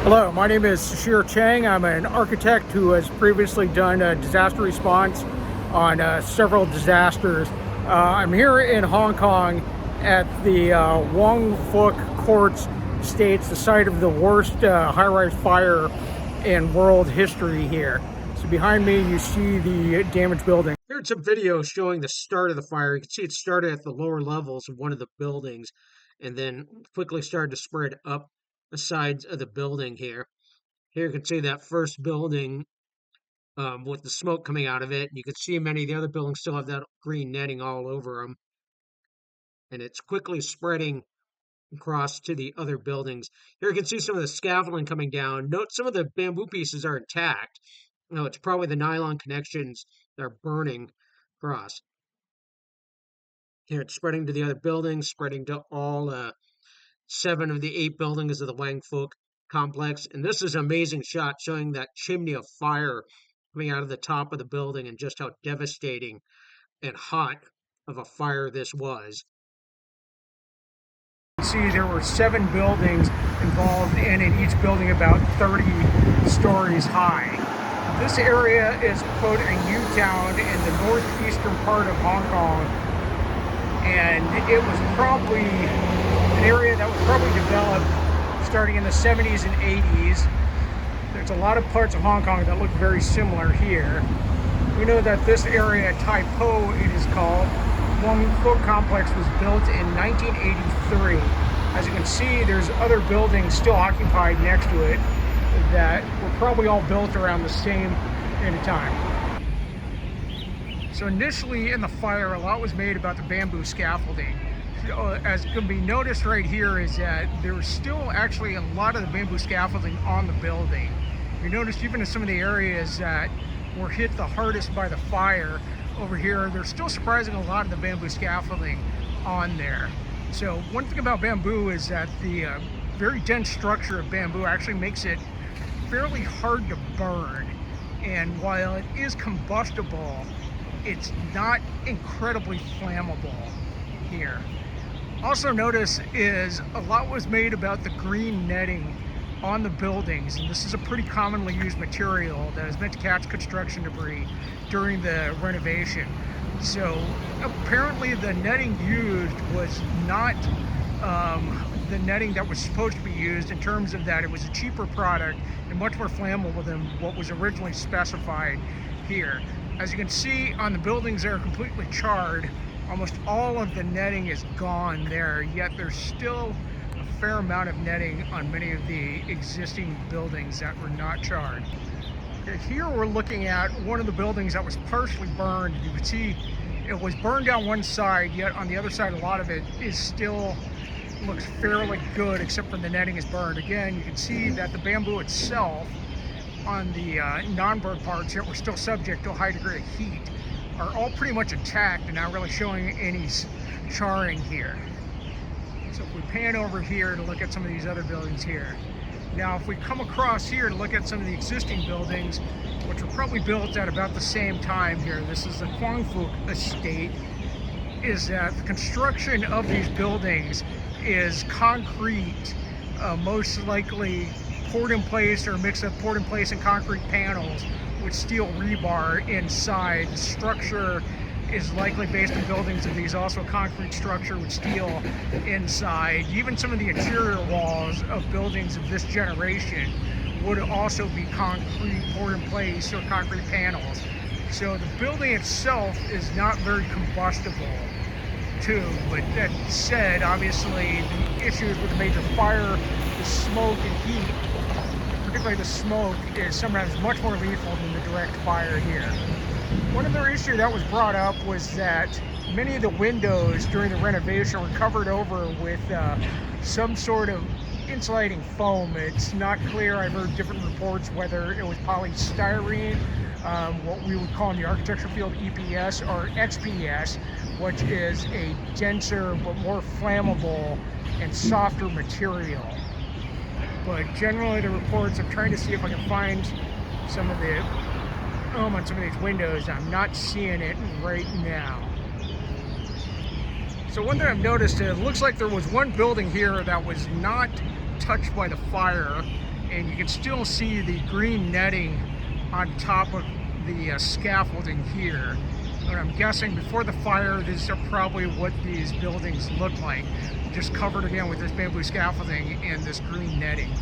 Hello, my name is Sishir Chang. I'm an architect who has previously done a disaster response on several disasters. I'm here in Hong Kong at the Wang Fuk Court states the site of the worst high-rise fire in world history here. So behind me you see the damaged building. Here's some video showing the start of the fire. You can see it started at the lower levels of one of the buildings and then quickly started to spread up the sides of the building here. Here you can see that first building with the smoke coming out of it. You can see many of the other buildings still have that green netting all over them. And it's quickly spreading across to the other buildings. Here you can see some of the scaffolding coming down. Note some of the bamboo pieces are intact. No, it's probably the nylon connections that are burning across. Here it's spreading to the other buildings, spreading to all 7 of the 8 buildings of the Wang Fuk complex. And this is an amazing shot showing that chimney of fire coming out of the top of the building and just how devastating and hot of a fire this was. You see there were 7 buildings involved and in each building about 30 stories high. This area is quote a U-town in the northeastern part of Hong Kong, and it was probably an area that was probably developed starting in the 70s and 80s. There's a lot of parts of Hong Kong that look very similar here. We know that this area, Tai Po, it is called, Wang Fuk complex was built in 1983. As you can see, there's other buildings still occupied next to it that were probably all built around the same period of time. So initially in the fire, a lot was made about the bamboo scaffolding. As can be noticed right here is that there was still actually a lot of the bamboo scaffolding on the building. You notice even in some of the areas that were hit the hardest by the fire over here, there's still surprisingly a lot of the bamboo scaffolding on there. So one thing about bamboo is that the very dense structure of bamboo actually makes it fairly hard to burn. And while it is combustible, it's not incredibly flammable here. Also notice is a lot was made about the green netting on the buildings, and this is a pretty commonly used material that is meant to catch construction debris during the renovation. So apparently the netting used was not the netting that was supposed to be used, in terms of that it was a cheaper product and much more flammable than what was originally specified here. As you can see on the buildings, they're completely charred. Almost all of the netting is gone there, yet there's still a fair amount of netting on many of the existing buildings that were not charred. Here we're looking at one of the buildings that was partially burned. You can see it was burned down one side, yet on the other side a lot of it is still looks fairly good, except for the netting is burned. Again, you can see that the bamboo itself on the non-burned parts that were still subject to a high degree of heat are all pretty much intact and not really showing any charring here. So if we pan over here to look at some of these other buildings here. Now if we come across here to look at some of the existing buildings, which were probably built at about the same time here, this is the Wang Fuk estate, is that the construction of these buildings is concrete, most likely poured in place or a mix of poured in place and concrete panels with steel rebar inside. The structure is likely based on buildings of these, also a concrete structure with steel inside. Even some of the interior walls of buildings of this generation would also be concrete poured in place or concrete panels. So the building itself is not very combustible too, but that said, obviously the issues with the major fire, the smoke and heat, particularly the smoke, is sometimes much more lethal than the direct fire here. One other issue that was brought up was that many of the windows during the renovation were covered over with some sort of insulating foam. It's not clear. I've heard different reports whether it was polystyrene, what we would call in the architecture field EPS or XPS, which is a denser but more flammable and softer material. But generally the reports, I'm trying to see if I can find some of the on some of these windows. I'm not seeing it right now. So one thing I've noticed is it looks like there was one building here that was not touched by the fire, and you can still see the green netting on top of the scaffolding here. And I'm guessing before the fire, these are probably what these buildings look like, just covered again with this bamboo scaffolding and this green netting.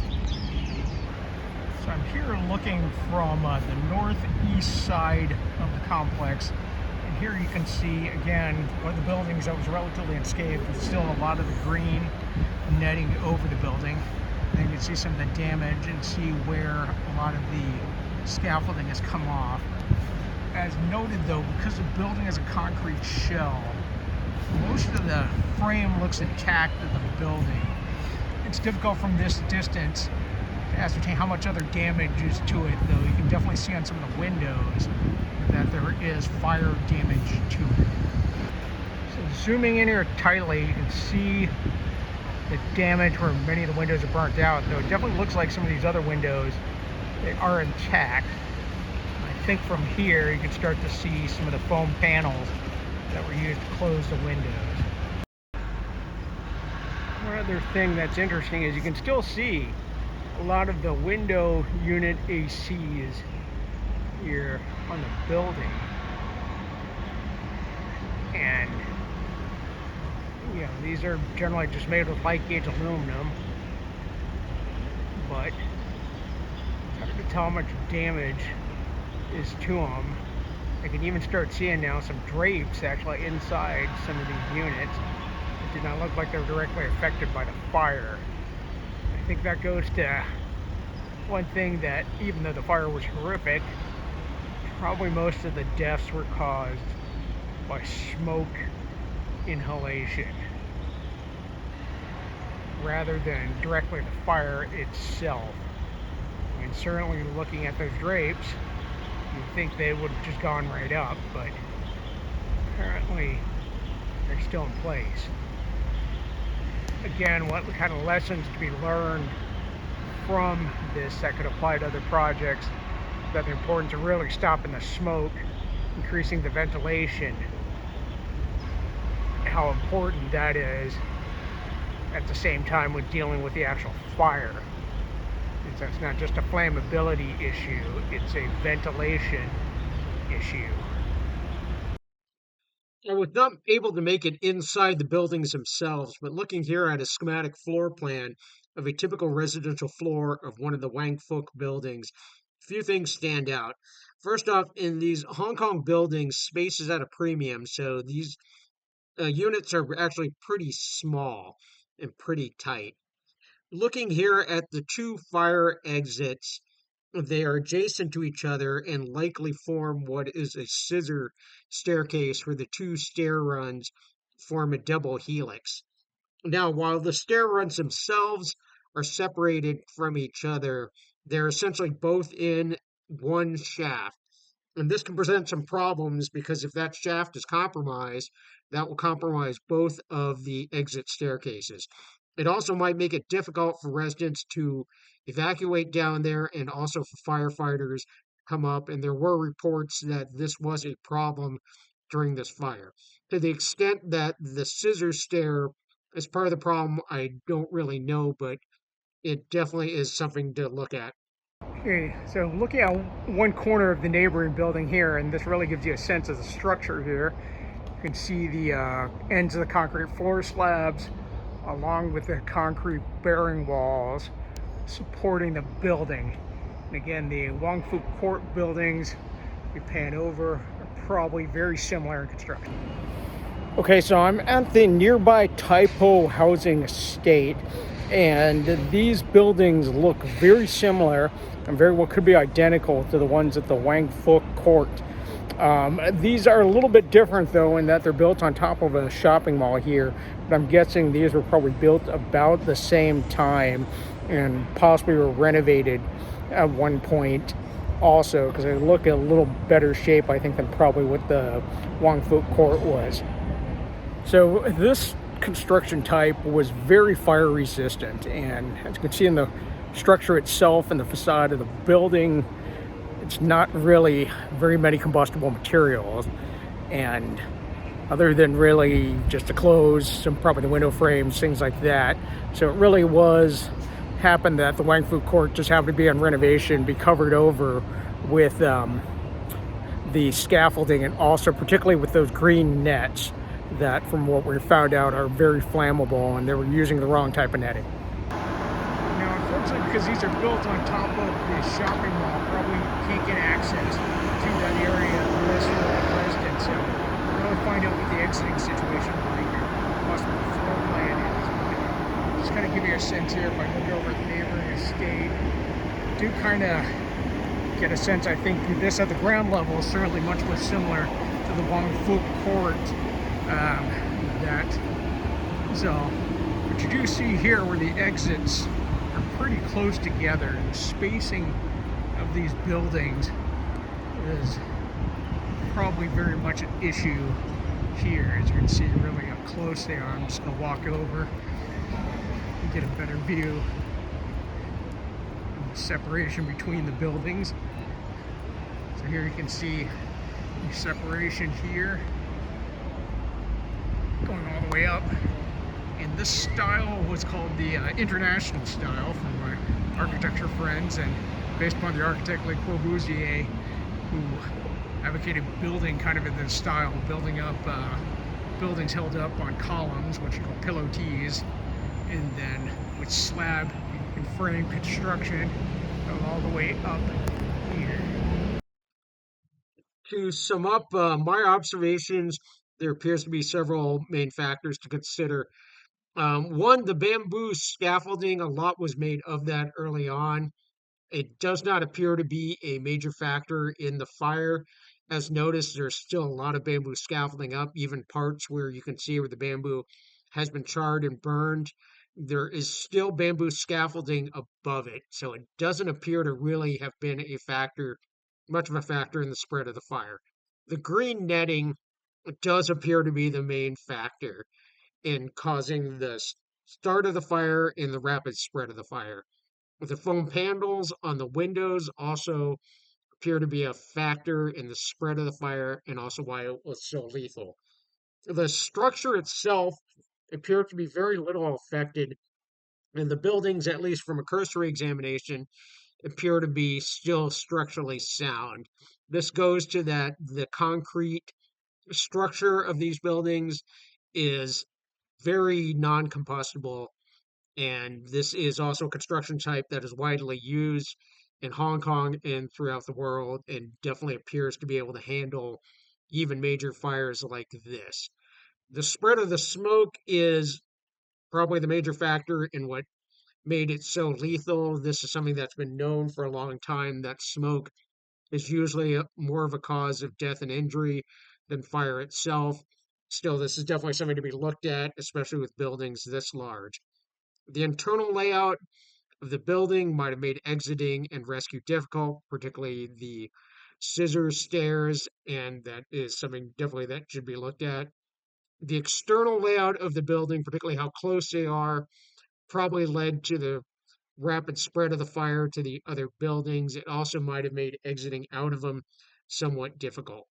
So I'm here looking from the northeast side of the complex, and here you can see again one of the buildings that was relatively unscathed, but still a lot of the green netting over the building. And you can see some of the damage and see where a lot of the scaffolding has come off. As noted though, because the building is a concrete shell, most of the frame looks intact of the building. It's difficult from this distance to ascertain how much other damage is to it, though you can definitely see on some of the windows that there is fire damage to it. So zooming in here tightly, you can see the damage where many of the windows are burnt out, though it definitely looks like some of these other windows, they are intact. I think from here you can start to see some of the foam panels that were used to close the windows. One other thing that's interesting is you can still see a lot of the window unit ACs here on the building. And you know, these are generally just made with light gauge aluminum, but it's hard to tell how much damage is to them. I can even start seeing now some drapes actually inside some of these units. It did not look like they were directly affected by the fire. I think that goes to one thing, that even though the fire was horrific, probably most of the deaths were caused by smoke inhalation rather than directly the fire itself. I mean, certainly looking at those drapes, you'd think they would have just gone right up, but apparently they're still in place. Again, what kind of lessons to be learned from this that could apply to other projects, that the importance of really stopping the smoke, increasing the ventilation, how important that is at the same time with dealing with the actual fire. It's not just a flammability issue, it's a ventilation issue. I was not able to make it inside the buildings themselves, but looking here at a schematic floor plan of a typical residential floor of one of the Wang Fuk buildings, a few things stand out. First off, in these Hong Kong buildings, space is at a premium, so these units are actually pretty small and pretty tight. Looking here at the two fire exits, they are adjacent to each other and likely form what is a scissor staircase where the two stair runs form a double helix. Now, while the stair runs themselves are separated from each other, they're essentially both in one shaft. And this can present some problems because if that shaft is compromised, that will compromise both of the exit staircases. It also might make it difficult for residents to evacuate down there and also for firefighters to come up. And there were reports that this was a problem during this fire. To the extent that the scissor stair is part of the problem, I don't really know, but it definitely is something to look at. Okay, so looking at one corner of the neighboring building here, and this really gives you a sense of the structure here. You can see the ends of the concrete floor slabs along with the concrete bearing walls supporting the building. And again, the Wang Fuk Court buildings we pan over are probably very similar in construction. Okay, so I'm at the nearby Tai Po housing estate, and these buildings look very similar and very well could be identical to the ones at the Wang Fuk Court. These are a little bit different though in that they're built on top of a shopping mall here, but I'm guessing these were probably built about the same time and possibly were renovated at one point also, because they look in a little better shape I think than probably what the Wang Fuk Court was. So this construction type was very fire resistant, and as you can see in the structure itself and the facade of the building, it's not really very many combustible materials, and other than really just the clothes, some probably the window frames, things like that. So it really was happened that the Wang Fuk Court just happened to be on renovation, be covered over with the scaffolding, and also particularly with those green nets that, from what we found out, are very flammable, and they were using the wrong type of netting. Now, unfortunately, because these are built on top of the shopping mall, probably can't get access to that area unless you're a resident. So we're going to find out what the exiting situation like, possible floor plan is. Just kind of give you a sense here. If I look over at the neighboring estate, do kind of get a sense, I think, this at the ground level is certainly much more similar to the Wang Fuk Court. So what you do see here where the exits are pretty close together, the spacing of these buildings is probably very much an issue here. As you can see really how close they are. I'm just going to walk over and get a better view of the separation between the buildings. So here you can see the separation here going all the way up. And this style was called the international style from my architecture friends, and based upon the architect Le Corbusier, who advocated building kind of in this style, building up buildings held up on columns, which are called pilotis, and then with slab and frame construction going all the way up here. To sum up my observations, there appears to be several main factors to consider. One, the bamboo scaffolding, a lot was made of that early on. It does not appear to be a major factor in the fire. As noticed, there's still a lot of bamboo scaffolding up, even parts where you can see where the bamboo has been charred and burned. There is still bamboo scaffolding above it, so it doesn't appear to really have been a factor, much of a factor in the spread of the fire. The green netting does appear to be the main factor in causing the start of the fire and the rapid spread of the fire. The foam panels on the windows also appear to be a factor in the spread of the fire and also why it was so lethal. The structure itself appeared to be very little affected, and the buildings, at least from a cursory examination, appear to be still structurally sound. This goes to that the concrete structure of these buildings is very non-combustible, and this is also a construction type that is widely used in Hong Kong and throughout the world, and definitely appears to be able to handle even major fires like this. The spread of the smoke is probably the major factor in what made it so lethal. This is something that's been known for a long time, that smoke is usually more of a cause of death and injury than fire itself. Still, this is definitely something to be looked at, especially with buildings this large. The internal layout of the building might have made exiting and rescue difficult, particularly the scissor stairs, and that is something definitely that should be looked at. The external layout of the building, particularly how close they are, probably led to the rapid spread of the fire to the other buildings. It also might have made exiting out of them somewhat difficult.